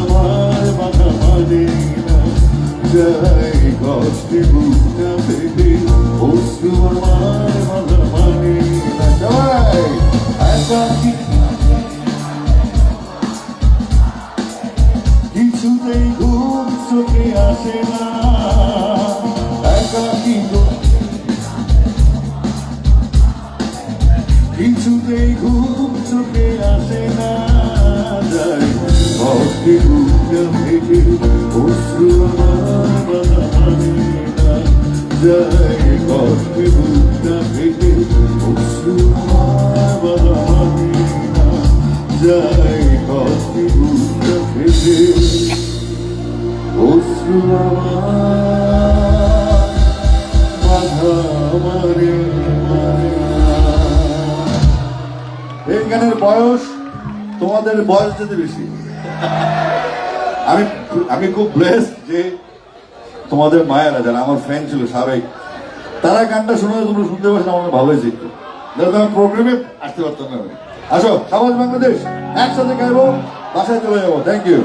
আমার বাধা মানে না, যাই কষ্টে বুকটা পেতে অশ্রু আমার বাধা মানে না। সবাই একাকী কিছুতেই ঘুম চোখে আসে না, একাকী কিছুতেই ঘুম চোখে আসে না, যাই কষ্টে বুকটা পেতে অশ্রু আমার বাধা মানে না, যাই কষ্টে বুকটা পেতে অশ্রু আমার বাধা মানে না, যাই কষ্টে বুকটা পেতে অশ্রু আমার বাধা মানে না। এই গানের বয়স তোমাদের বয়স যেতে বেশি। আমি খুব ব্লেসড যে তোমাদের মায়েরা যারা আমার ফ্রেন্ড ছিল সাবেক, তারা গানটা শুনে তোমরা শুনতে পারছো, আমার ভালো হয়েছে একটু। আমার প্রোগ্রামে আসতে পারতাম না। আসো সমাজ বাংলাদেশ একসাথে গাইবো, বাসায় চলে যাবো। Thank you.